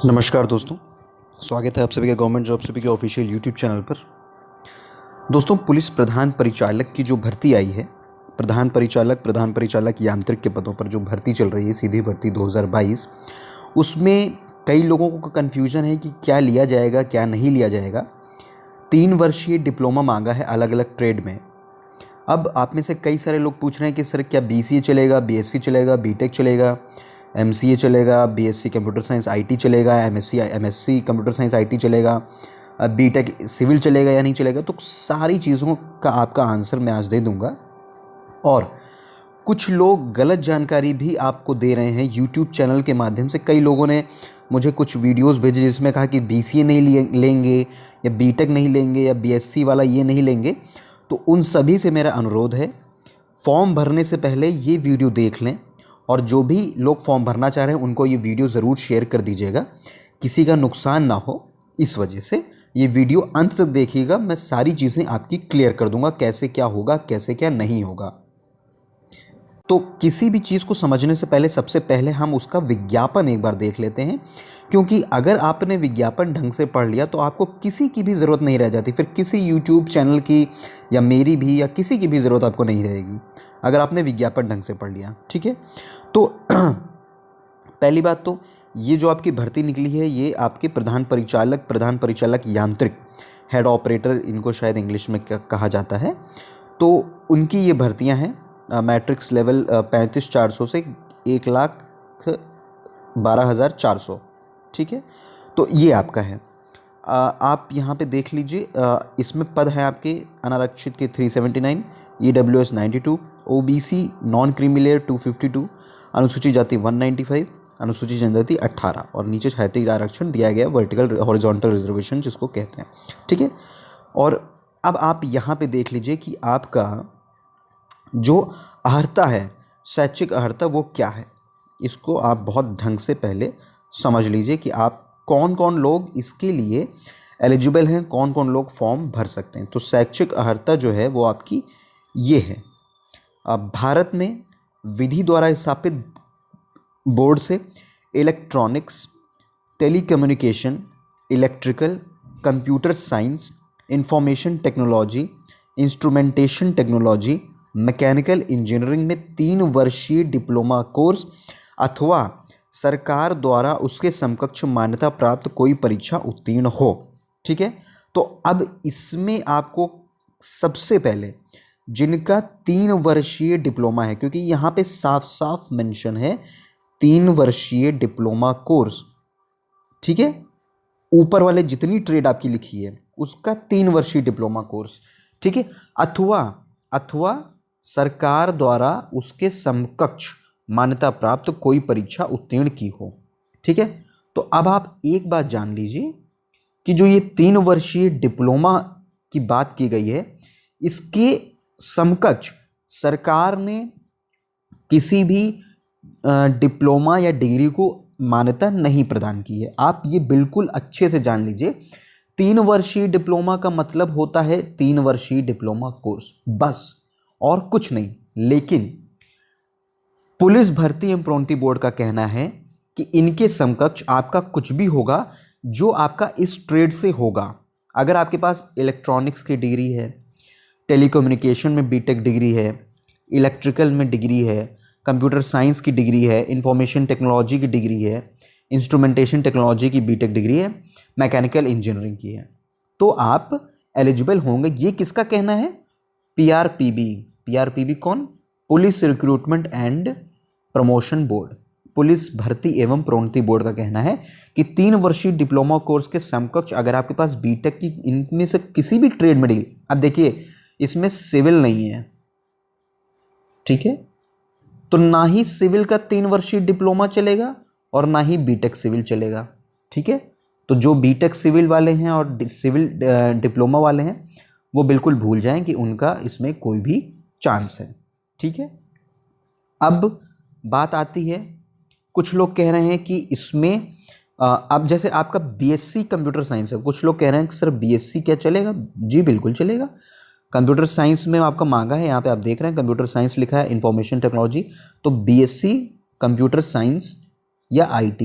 नमस्कार दोस्तों, स्वागत है आप सभी का गवर्नमेंट जॉब सभी के ऑफिशियल यूट्यूब चैनल पर। दोस्तों, पुलिस प्रधान परिचालक की जो भर्ती आई है, प्रधान परिचालक यांत्रिक के पदों पर जो भर्ती चल रही है, सीधी भर्ती 2022, उसमें कई लोगों को कन्फ्यूजन है कि क्या लिया जाएगा क्या नहीं लिया जाएगा। 3 वर्षीय डिप्लोमा मांगा है अलग अलग ट्रेड में। अब आप में से कई सारे लोग पूछ रहे हैं कि सर क्या BCA चलेगा, BSc चलेगा, BTech चलेगा, MCA चलेगा, BSc कंप्यूटर साइंस IT चलेगा, MSc कंप्यूटर साइंस IT चलेगा, BTech सिविल चलेगा या नहीं चलेगा। तो सारी चीज़ों का आपका आंसर मैं आज दे दूंगा। और कुछ लोग गलत जानकारी भी आपको दे रहे हैं यूट्यूब चैनल के माध्यम से। कई लोगों ने मुझे कुछ वीडियोस भेजे जिसमें कहा कि BCA नहीं लेंगे या BTech नहीं लेंगे या BSc वाला ये नहीं लेंगे। तो उन सभी से मेरा अनुरोध है, फॉर्म भरने से पहले ये वीडियो देख लें, और जो भी लोग फॉर्म भरना चाह रहे हैं उनको ये वीडियो ज़रूर शेयर कर दीजिएगा, किसी का नुकसान ना हो। इस वजह से ये वीडियो अंत तक देखिएगा, मैं सारी चीज़ें आपकी क्लियर कर दूंगा, कैसे क्या होगा, कैसे क्या नहीं होगा। तो किसी भी चीज़ को समझने से पहले सबसे पहले हम उसका विज्ञापन एक बार देख लेते हैं, क्योंकि अगर आपने विज्ञापन ढंग से पढ़ लिया तो आपको किसी की भी ज़रूरत नहीं रह जाती, फिर किसी यूट्यूब चैनल की या मेरी भी या किसी की भी ज़रूरत आपको नहीं रहेगी अगर आपने विज्ञापन ढंग से पढ़ लिया। ठीक है, तो पहली बात तो ये जो आपकी भर्ती निकली है ये आपके प्रधान परिचालक यांत्रिक, हेड ऑपरेटर इनको शायद इंग्लिश में कहा जाता है। तो उनकी ये भर्तियां हैं मैट्रिक्स लेवल 35,400 से 1,12,400। ठीक है, तो ये आपका है। आप यहाँ पे देख लीजिए, इसमें पद है आपके अनारक्षित के 379, EWS 92, OBC non creamy layer 252, अनुसूचित जाति 195, अनुसूचित जनजाति 18, और नीचे क्षैतिज आरक्षण दिया गया, वर्टिकल हॉरिजॉन्टल रिजर्वेशन जिसको कहते हैं। ठीक है, और अब आप यहाँ पे देख लीजिए कि आपका जो अर्हता है, शैक्षिक अर्हता, वो क्या है। इसको आप बहुत ढंग से पहले समझ लीजिए कि आप कौन कौन लोग इसके लिए एलिजिबल हैं, कौन कौन लोग फॉर्म भर सकते हैं। तो शैक्षिक अर्हता जो है वो आपकी ये है, भारत में विधि द्वारा स्थापित बोर्ड से electronics, telecommunication, electrical, computer science, information technology, instrumentation technology, mechanical engineering में 3 वर्षीय डिप्लोमा कोर्स अथवा सरकार द्वारा उसके समकक्ष मान्यता प्राप्त कोई परीक्षा उत्तीर्ण हो। ठीक है, तो अब इसमें आपको सबसे पहले जिनका 3 वर्षीय डिप्लोमा है, क्योंकि यहाँ पे साफ साफ मेंशन है 3 वर्षीय डिप्लोमा कोर्स। ठीक है, ऊपर वाले जितनी ट्रेड आपकी लिखी है उसका 3 वर्षीय डिप्लोमा कोर्स। ठीक है, अथवा सरकार द्वारा उसके समकक्ष मान्यता प्राप्त कोई परीक्षा उत्तीर्ण की हो। ठीक है, तो अब आप एक बात जान लीजिए कि जो ये 3 वर्षीय डिप्लोमा की बात की गई है, इसके समकक्ष सरकार ने किसी भी डिप्लोमा या डिग्री को मान्यता नहीं प्रदान की है। आप ये बिल्कुल अच्छे से जान लीजिए, 3 वर्षीय डिप्लोमा का मतलब होता है 3 वर्षीय डिप्लोमा कोर्स, बस और कुछ नहीं। लेकिन पुलिस भर्ती एवं प्रोन्नति बोर्ड का कहना है कि इनके समकक्ष आपका कुछ भी होगा जो आपका इस ट्रेड से होगा। अगर आपके पास इलेक्ट्रॉनिक्स की डिग्री है, टेलीकम्युनिकेशन में BTech डिग्री है, इलेक्ट्रिकल में डिग्री है, कंप्यूटर साइंस की डिग्री है, इंफॉर्मेशन टेक्नोलॉजी की डिग्री है, इंस्ट्रूमेंटेशन टेक्नोलॉजी की BTech डिग्री है, मैकेनिकल इंजीनियरिंग की है, तो आप एलिजिबल होंगे। ये किसका कहना है? PRPB कौन? Police recruitment and promotion board, police भर्ती एवं प्रोन्नति बोर्ड का कहना है कि 3 वर्षीय डिप्लोमा कोर्स के समकक्ष अगर आपके पास BTech की इनमें से किसी भी ट्रेड में डिग्री, अब देखिए इसमें सिविल नहीं है। ठीक है, तो ना ही सिविल का 3 वर्षीय डिप्लोमा चलेगा और ना ही BTech सिविल चलेगा। ठीक है, तो जो BTech सिविल वाले हैं और सिविल डिप्लोमा वाले हैं वो बिल्कुल भूल जाएं कि उनका इसमें कोई भी चांस है। ठीक है, अब बात आती है, कुछ लोग कह रहे हैं कि इसमें अब जैसे आपका BSc कंप्यूटर साइंस है, कुछ लोग कह रहे हैं कि सर BSc क्या चलेगा? जी बिल्कुल चलेगा। कंप्यूटर साइंस में आपका मांगा है, यहाँ पे आप देख रहे हैं कंप्यूटर साइंस लिखा है, इंफॉर्मेशन टेक्नोलॉजी, तो BSc कंप्यूटर साइंस या IT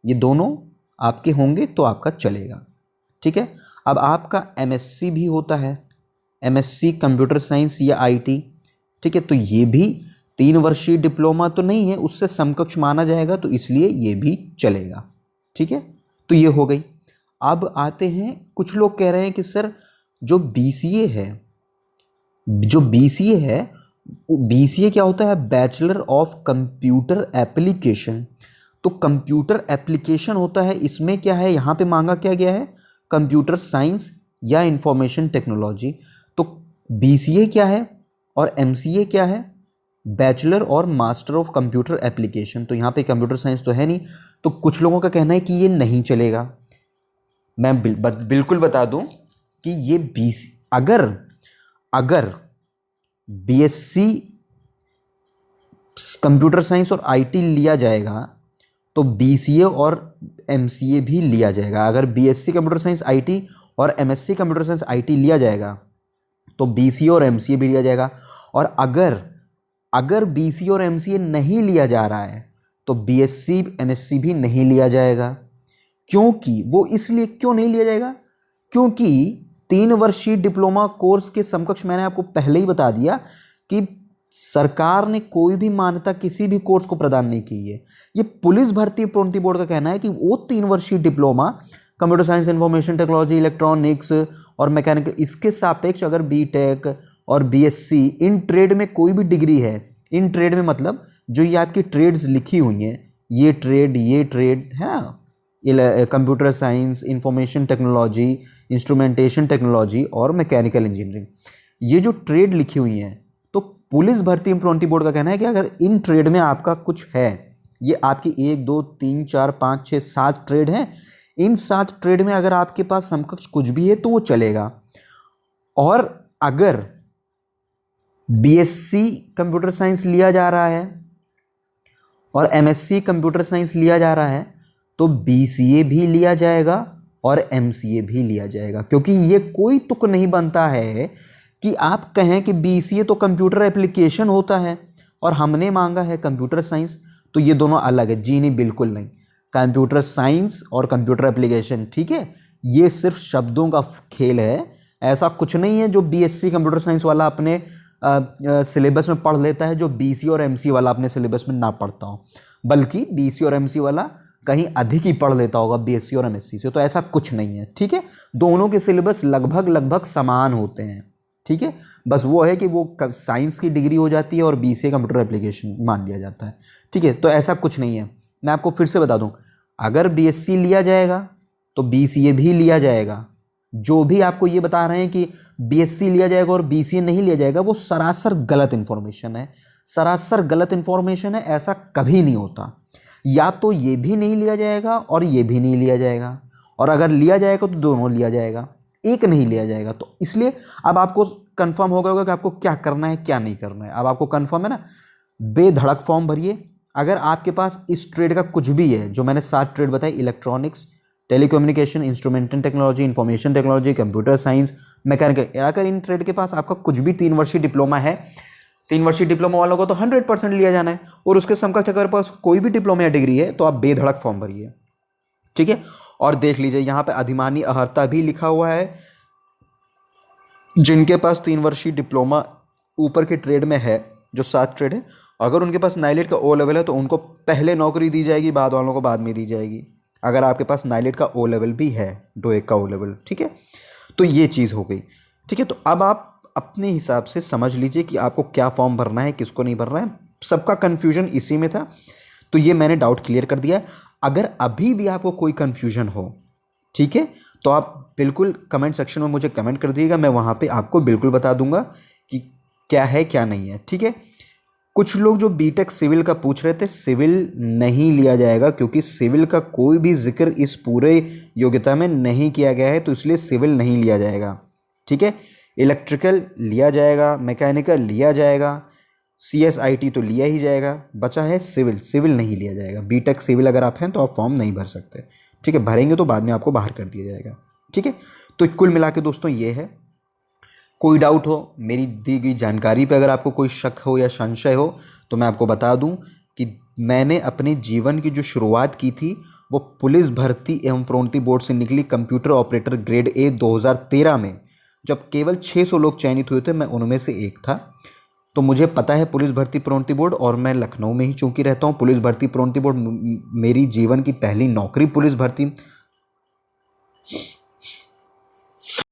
ये दोनों आपके होंगे तो आपका चलेगा। ठीक है, अब आपका एमएससी भी होता है, एमएससी कंप्यूटर साइंस या आईटी। ठीक है, तो ये भी 3 वर्षीय डिप्लोमा तो नहीं है, उससे समकक्ष माना जाएगा, तो इसलिए ये भी चलेगा। ठीक है, तो ये हो गई। अब आते हैं, कुछ लोग कह रहे हैं कि सर जो बीसीए है, जो बीसीए है, बीसीए क्या होता है? Bachelor of computer application. तो कंप्यूटर एप्लीकेशन होता है, इसमें क्या है, यहाँ पे मांगा क्या गया है? कंप्यूटर साइंस या इंफॉर्मेशन टेक्नोलॉजी। तो बीसीए क्या है और एमसीए क्या है? बैचलर और मास्टर ऑफ कंप्यूटर एप्लीकेशन। तो यहाँ पे कंप्यूटर साइंस तो है नहीं, तो कुछ लोगों का कहना है कि ये नहीं चलेगा। मैं बिल्कुल बता दूं कि ये अगर अगर बीएससी कंप्यूटर साइंस और आईटी लिया जाएगा तो बीसीए और एमसीए भी लिया जाएगा। अगर बीएससी कंप्यूटर साइंस आईटी और एमएससी कंप्यूटर साइंस आईटी लिया जाएगा तो बीसीए और एमसीए भी लिया जाएगा। और अगर बीसीए और एमसीए नहीं लिया जा रहा है तो बीएससी एमएससी भी नहीं लिया जाएगा। क्योंकि वो इसलिए क्यों नहीं लिया जाएगा? क्योंकि 3 वर्षीय डिप्लोमा कोर्स के समकक्ष मैंने आपको पहले ही बता दिया कि सरकार ने कोई भी मान्यता किसी भी कोर्स को प्रदान नहीं की है। ये पुलिस भर्ती प्रोन्नति बोर्ड का कहना है कि वो 3 वर्षीय diploma computer science, information technology, electronics और मैकेनिकल, इसके सापेक्ष अगर बीटेक और बीएससी इन ट्रेड में कोई भी डिग्री है, इन ट्रेड में मतलब जो ये आपकी ट्रेड्स लिखी हुई हैं, ये ट्रेड है ना, computer science, information technology, instrumentation technology और मैकेनिकल इंजीनियरिंग, ये जो ट्रेड लिखी हुई हैं, तो पुलिस भर्ती प्रोन्नति बोर्ड का कहना है कि अगर इन ट्रेड में आपका कुछ है, ये आपकी 1 2 3 4 5 6 7 ट्रेड हैं, इन 7 ट्रेड में अगर आपके पास समकक्ष कुछ भी है तो वो चलेगा। और अगर बीएससी कंप्यूटर साइंस लिया जा रहा है और एमएससी कंप्यूटर साइंस लिया जा रहा है तो बीसीए भी लिया जाएगा और एमसीए भी लिया जाएगा। क्योंकि ये कोई तुक नहीं बनता है कि आप कहें कि बीसीए तो कंप्यूटर एप्लीकेशन होता है और हमने मांगा है कंप्यूटर साइंस, तो ये दोनों अलग है। जी नहीं, बिल्कुल नहीं। कंप्यूटर साइंस और कंप्यूटर एप्लीकेशन, ठीक है, ये सिर्फ शब्दों का खेल है। ऐसा कुछ नहीं है जो बीएससी कंप्यूटर साइंस वाला अपने सिलेबस में पढ़ लेता है जो बीसी और एमसी वाला अपने सिलेबस में ना पढ़ता हो, बल्कि बीसी और एमसी वाला कहीं अधिक ही पढ़ लेता होगा बीएससी और एमएससी से। तो ऐसा कुछ नहीं है, ठीक है। दोनों के सिलेबस लगभग समान होते हैं, ठीक है। बस वो है कि वो साइंस की डिग्री हो जाती है और बीसीए कंप्यूटर एप्लीकेशन मान लिया जाता है, ठीक है। तो ऐसा कुछ नहीं है। मैं आपको फिर से बता दूं, अगर बीएससी लिया जाएगा तो बीसीए भी लिया जाएगा। जो भी आपको ये बता रहे हैं कि बीएससी लिया जाएगा और बीसीए नहीं लिया जाएगा, वो सरासर गलत इंफॉर्मेशन है, सरासर गलत इंफॉर्मेशन है। ऐसा कभी नहीं होता। या तो ये भी नहीं लिया जाएगा और ये भी नहीं लिया जाएगा, और अगर लिया जाएगा तो दोनों लिया जाएगा, एक नहीं लिया जाएगा। तो इसलिए अब आपको कंफर्म हो गया होगा कि आपको क्या करना है क्या नहीं करना है। अब आपको कंफर्म है ना, बेधड़क फॉर्म भरिए। अगर आपके पास इस ट्रेड का कुछ भी है, जो मैंने 7 ट्रेड बताई, electronics, telecommunication, instrumentation technology, information technology, computer science, mechanical, अगर इन ट्रेड के पास आपका कुछ भी 3 वर्षीय डिप्लोमा है, 3 वर्षीय डिप्लोमा वालों को तो 100% लिया जाना है। और उसके समकक्ष अगर पास कोई भी डिप्लोमा या डिग्री है तो आप बेधड़क फॉर्म भरिए, ठीक है। और देख लीजिए यहाँ पे अधिमानी अहर्ता भी लिखा हुआ है। जिनके पास 3 वर्षीय डिप्लोमा ऊपर के ट्रेड में है, जो 7 ट्रेड है, अगर उनके पास नाइलेट का ओ लेवल है तो उनको पहले नौकरी दी जाएगी, बाद वालों को बाद में दी जाएगी। अगर आपके पास नाइलेट का ओ लेवल भी है, डोएक का ओ लेवल, ठीक है। तो ये चीज़ हो गई, ठीक है। तो अब आप अपने हिसाब से समझ लीजिए कि आपको क्या फॉर्म भरना है, किसको नहीं भरना है। सबका कन्फ्यूजन इसी में था, तो ये मैंने डाउट क्लियर कर दिया है। अगर अभी भी आपको कोई कन्फ्यूजन हो, ठीक है, तो आप बिल्कुल कमेंट सेक्शन में मुझे कमेंट कर दीजिएगा। मैं वहाँ पे आपको बिल्कुल बता दूंगा कि क्या है क्या नहीं है, ठीक है। कुछ लोग जो बीटेक सिविल का पूछ रहे थे, सिविल नहीं लिया जाएगा क्योंकि सिविल का कोई भी जिक्र इस पूरे योग्यता में नहीं किया गया है, तो इसलिए सिविल नहीं लिया जाएगा, ठीक है। इलेक्ट्रिकल लिया जाएगा, मैकेनिकल लिया जाएगा, CSIT तो लिया ही जाएगा, बचा है सिविल। सिविल नहीं लिया जाएगा। बीटेक सिविल अगर आप हैं तो आप फॉर्म नहीं भर सकते, ठीक है। भरेंगे तो बाद में आपको बाहर कर दिया जाएगा, ठीक है। तो कुल मिला के दोस्तों ये है। कोई डाउट हो, मेरी दी गई जानकारी पे अगर आपको कोई शक हो या संशय हो, तो मैं आपको बता दूं कि मैंने अपने जीवन की जो शुरुआत की थी वो पुलिस भर्ती एवं प्रोन्नति बोर्ड से निकली कंप्यूटर ऑपरेटर ग्रेड ए 2013 में, जब केवल 600 लोग चयनित हुए थे, मैं उनमें से एक था। तो मुझे पता है पुलिस भर्ती प्रोन्नति बोर्ड, और मैं लखनऊ में ही चूंकि रहता हूँ। पुलिस भर्ती प्रोन्नति बोर्ड मेरी जीवन की पहली नौकरी पुलिस भर्ती